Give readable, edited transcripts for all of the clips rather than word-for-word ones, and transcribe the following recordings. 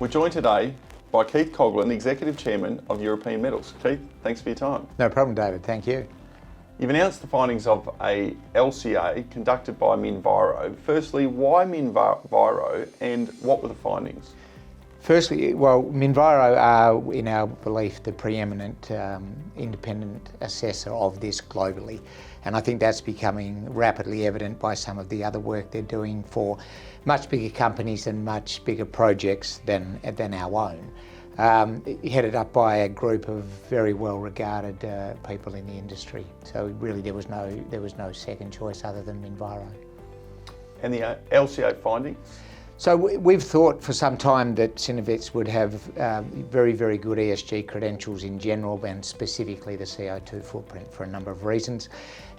We're joined today by Keith Coughlan, Executive Chairman of European Metals. Keith, thanks for your time. No problem, David. Thank you. You've announced the findings of a LCA conducted by Minviro. Firstly, why Minviro and what were the findings? Firstly, well, Minviro are, in our belief, the preeminent independent assessor of this globally. And I think that's becoming rapidly evident by some of the other work they're doing for much bigger companies and much bigger projects than our own. Headed up by a group of very well-regarded people in the industry. So really there was no second choice other than Minviro. And the LCA findings? So we've thought for some time that Synovex would have very, very good ESG credentials in general and specifically the CO2 footprint for a number of reasons.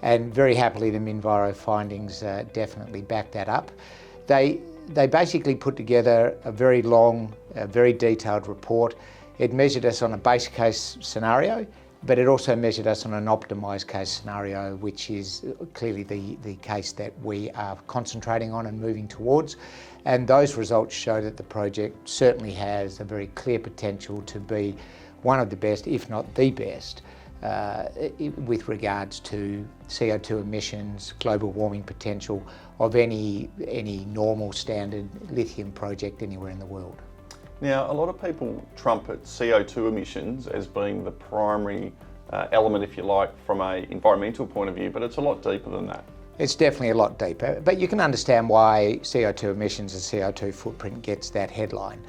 And very happily the Minviro findings definitely back that up. They basically put together a very long, very detailed report. It measured us on a base case scenario, but it also measured us on an optimised case scenario, which is clearly the case that we are concentrating on and moving towards. And those results show that the project certainly has a very clear potential to be one of the best, if not the best, with regards to CO2 emissions, global warming potential of any normal standard lithium project anywhere in the world. Now, a lot of people trumpet CO2 emissions as being the primary element, if you like, from an environmental point of view, but it's a lot deeper than that. It's definitely a lot deeper, but you can understand why CO2 emissions and CO2 footprint gets that headline.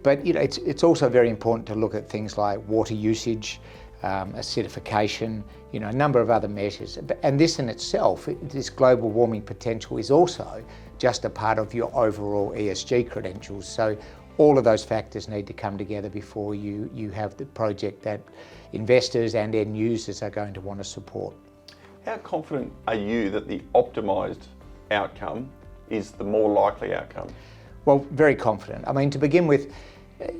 But it's also very important to look at things like water usage, acidification, a number of other measures. And this in itself, this global warming potential is also just a part of your overall ESG credentials. So all of those factors need to come together before you have the project that investors and end users are going to want to support. How confident are you that the optimised outcome is the more likely outcome? Well, very confident. I mean, to begin with,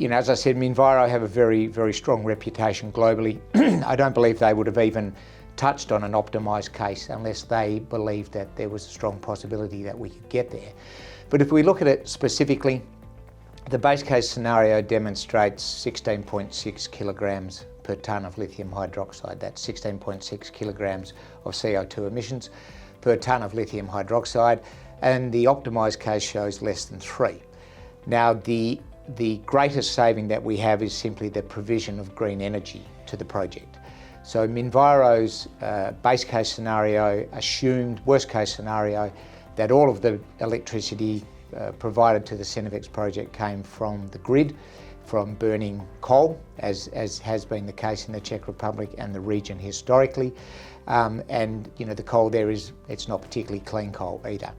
as I said, Minviro have a very, very strong reputation globally. I don't believe they would have even touched on an optimised case unless they believed that there was a strong possibility that we could get there. But if we look at it specifically, the base case scenario demonstrates 16.6 kilograms per tonne of lithium hydroxide. That's 16.6 kilograms of CO2 emissions per tonne of lithium hydroxide, and the optimised case shows less than 3. Now, the greatest saving that we have is simply the provision of green energy to the project. So Minviro's base case scenario assumed, worst case scenario, that all of the electricity provided to the Synovex project came from the grid, from burning coal, as has been the case in the Czech Republic and the region historically. And the coal there it's not particularly clean coal either.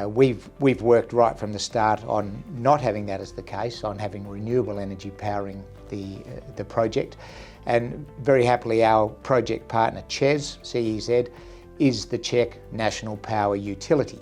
We've worked right from the start on not having that as the case, on having renewable energy powering the project. And very happily our project partner CEZ is the Czech national power utility.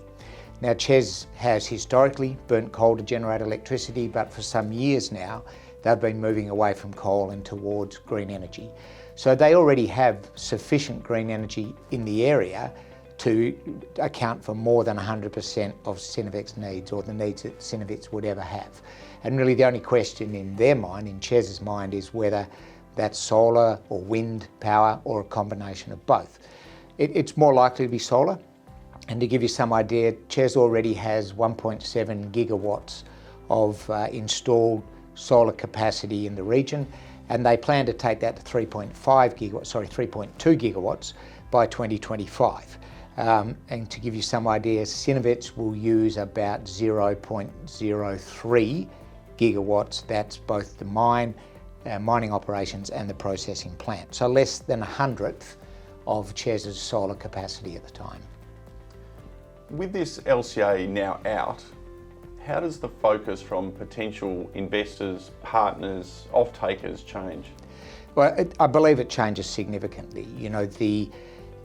Now, CEZ has historically burnt coal to generate electricity, but for some years now, they've been moving away from coal and towards green energy. So they already have sufficient green energy in the area to account for more than 100% of Synovex needs, or the needs that Synovex would ever have. And really the only question in their mind, in CEZ's mind, is whether that's solar or wind power or a combination of both. It's more likely to be solar. And to give you some idea, CEZ already has 1.7 gigawatts of installed solar capacity in the region, and they plan to take that to 3.2 gigawatts by 2025. And to give you some idea, Synovex will use about 0.03 gigawatts. That's both the mining operations and the processing plant. So less than 100th of CEZ's solar capacity at the time. With this LCA now out, how does the focus from potential investors, partners, off-takers change? Well, I believe it changes significantly.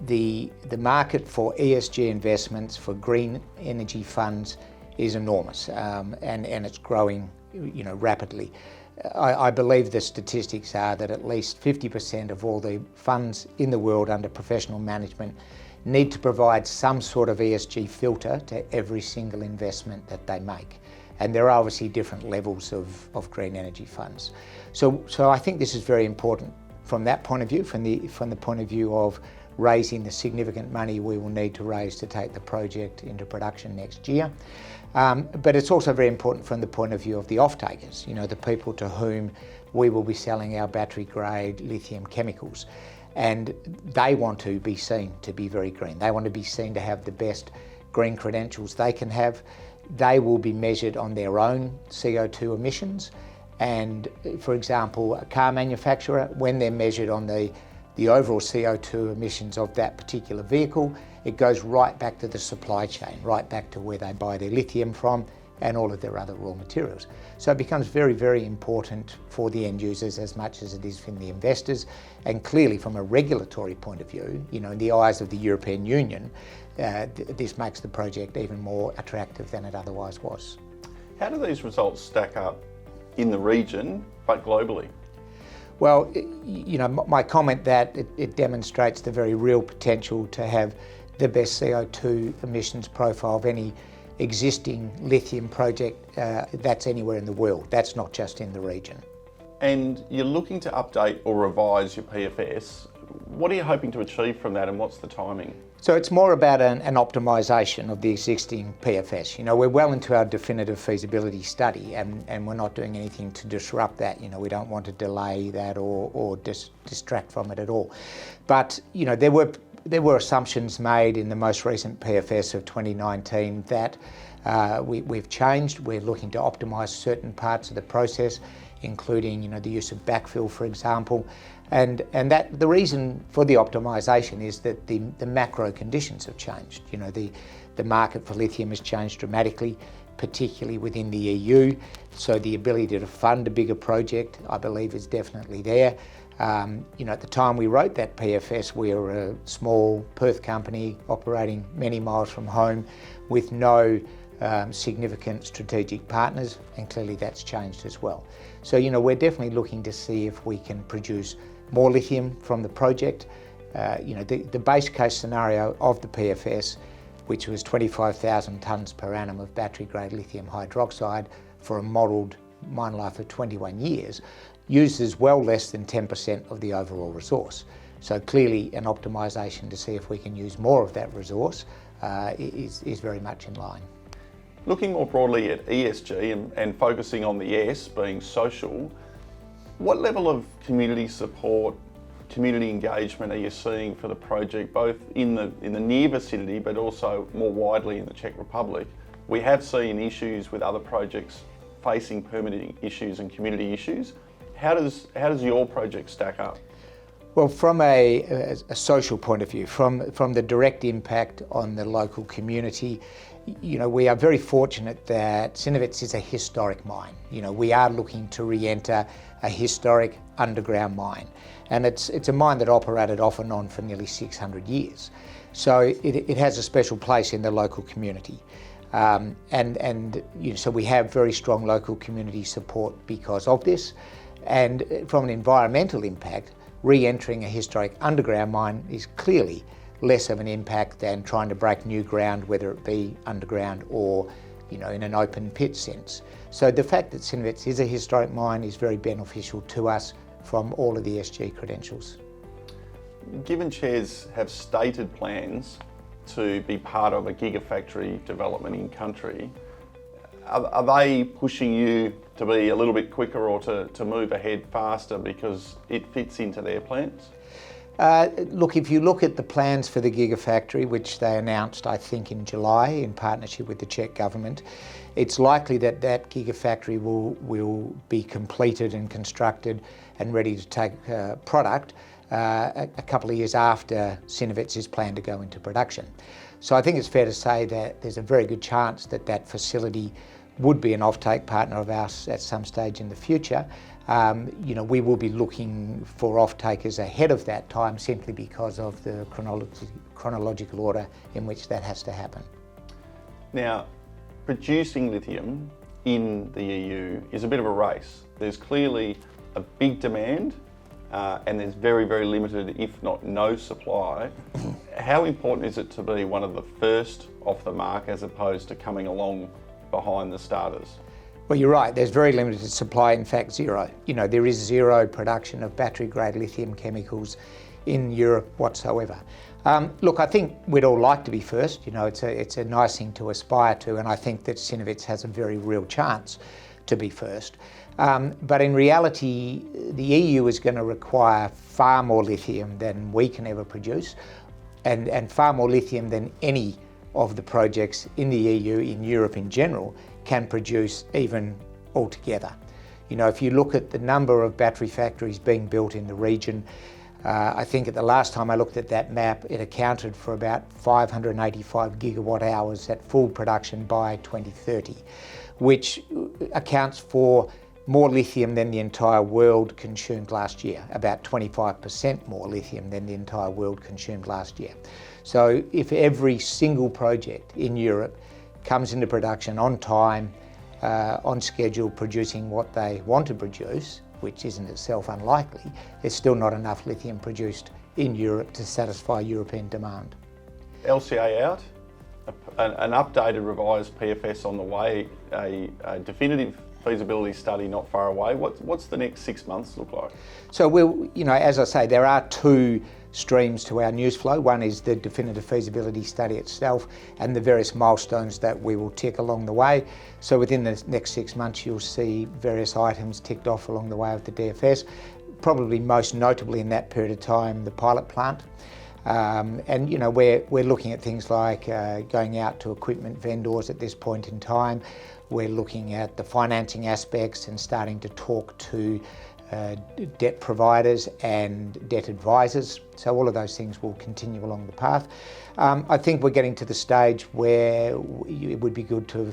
The market for ESG investments, for green energy funds, is enormous, and it's growing, rapidly. I believe the statistics are that at least 50% of all the funds in the world under professional management need to provide some sort of ESG filter to every single investment that they make. And there are obviously different levels of green energy funds. So I think this is very important from that point of view, from the point of view of raising the significant money we will need to raise to take the project into production next year. But it's also very important from the point of view of the off-takers, the people to whom we will be selling our battery-grade lithium chemicals. And they want to be seen to be very green. They want to be seen to have the best green credentials they can have. They will be measured on their own CO2 emissions. And for example, a car manufacturer, when they're measured on the overall CO2 emissions of that particular vehicle, it goes right back to the supply chain, right back to where they buy their lithium from and all of their other raw materials. So it becomes very, very important for the end users as much as it is from the investors. And clearly from a regulatory point of view, in the eyes of the European Union, this makes the project even more attractive than it otherwise was. How do these results stack up in the region, but globally? Well, my comment that it demonstrates the very real potential to have the best CO2 emissions profile of any existing lithium project that's anywhere in the world. That's not just in the region. And you're looking to update or revise your PFS. What are you hoping to achieve from that, and what's the timing? So it's more about an optimisation of the existing PFS. We're well into our definitive feasibility study, and we're not doing anything to disrupt that. We don't want to delay that or distract from it at all. But there were assumptions made in the most recent PFS of 2019 that we've changed. We're looking to optimise certain parts of the process, including the use of backfill, for example. And that the reason for the optimisation is that the macro conditions have changed. The market for lithium has changed dramatically, particularly within the EU. So the ability to fund a bigger project, I believe, is definitely there. At the time we wrote that PFS, we were a small Perth company operating many miles from home with no significant strategic partners, and clearly that's changed as well. So, we're definitely looking to see if we can produce more lithium from the project. The base case scenario of the PFS, which was 25,000 tonnes per annum of battery-grade lithium hydroxide for a modelled mine life of 21 years, uses well less than 10% of the overall resource. So clearly an optimisation to see if we can use more of that resource is very much in line. Looking more broadly at ESG and focusing on the S being social, what level of community support, community engagement are you seeing for the project, both in the near vicinity but also more widely in the Czech Republic? We have seen issues with other projects facing permitting issues and community issues. How does your project stack up? Well, from a social point of view, from the direct impact on the local community, we are very fortunate that Cinovets is a historic mine. We are looking to re-enter a historic underground mine, and it's a mine that operated off and on for nearly 600 years. So it has a special place in the local community. So we have very strong local community support because of this. And from an environmental impact, re-entering a historic underground mine is clearly less of an impact than trying to break new ground, whether it be underground or in an open pit sense. So the fact that Cinovets is a historic mine is very beneficial to us from all of the SG credentials. Given chairs have stated plans to be part of a gigafactory development in country, are they pushing you to be a little bit quicker or to move ahead faster because it fits into their plans? Look, if you look at the plans for the gigafactory, which they announced, I think, in July in partnership with the Czech government, it's likely that that gigafactory will be completed and constructed and ready to take product a couple of years after Cinovets is planned to go into production. So I think it's fair to say that there's a very good chance that that facility would be an offtake partner of ours at some stage in the future. We will be looking for off-takers ahead of that time simply because of the chronological order in which that has to happen. Now, producing lithium in the EU is a bit of a race. There's clearly a big demand and there's very, very limited, if not no supply. How important is it to be one of the first off the mark as opposed to coming along behind the starters? Well, you're right. There's very limited supply, in fact zero. There is zero production of battery-grade lithium chemicals in Europe whatsoever. Look, I think we'd all like to be first. It's a nice thing to aspire to, and I think that Synovitz has a very real chance to be first. But in reality, the EU is going to require far more lithium than we can ever produce, and far more lithium than any of the projects in the EU, in Europe in general, can produce even altogether. If you look at the number of battery factories being built in the region, I think at the last time I looked at that map, it accounted for about 585 gigawatt hours at full production by 2030, which accounts for more lithium than the entire world consumed last year, about 25% more lithium than the entire world consumed last year. So if every single project in Europe comes into production on time, on schedule, producing what they want to produce, which isn't itself unlikely, there's still not enough lithium produced in Europe to satisfy European demand. LCA out, an updated revised PFS on the way, a definitive feasibility study not far away. What's the next 6 months look like? So as I say, there are two streams to our news flow. One is the definitive feasibility study itself and the various milestones that we will tick along the way. So within the next 6 months, you'll see various items ticked off along the way of the DFS, probably most notably in that period of time, the pilot plant. We're looking at things like going out to equipment vendors at this point in time. We're looking at the financing aspects and starting to talk to debt providers and debt advisors. So all of those things will continue along the path. I think we're getting to the stage where it would be good to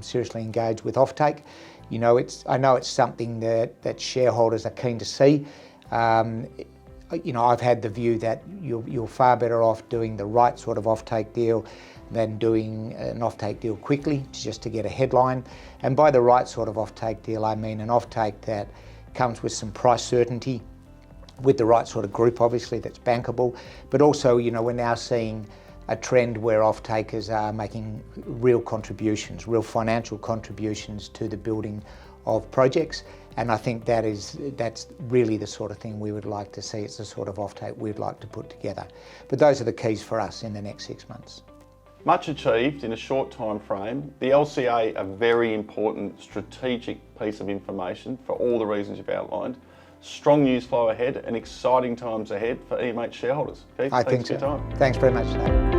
seriously engage with offtake. I know it's something that shareholders are keen to see. I've had the view that you're far better off doing the right sort of offtake deal than doing an offtake deal quickly just to get a headline. And by the right sort of offtake deal, I mean an offtake that comes with some price certainty, with the right sort of group, obviously, that's bankable. But also, we're now seeing a trend where off-takers are making real contributions, real financial contributions to the building of projects. And I think that's really the sort of thing we would like to see. It's the sort of offtake we'd like to put together. But those are the keys for us in the next 6 months. Much achieved in a short time frame. The LCA, a very important strategic piece of information for all the reasons you've outlined. Strong news flow ahead and exciting times ahead for EMH shareholders. Keith, thanks for your time. Thanks very much, Dave.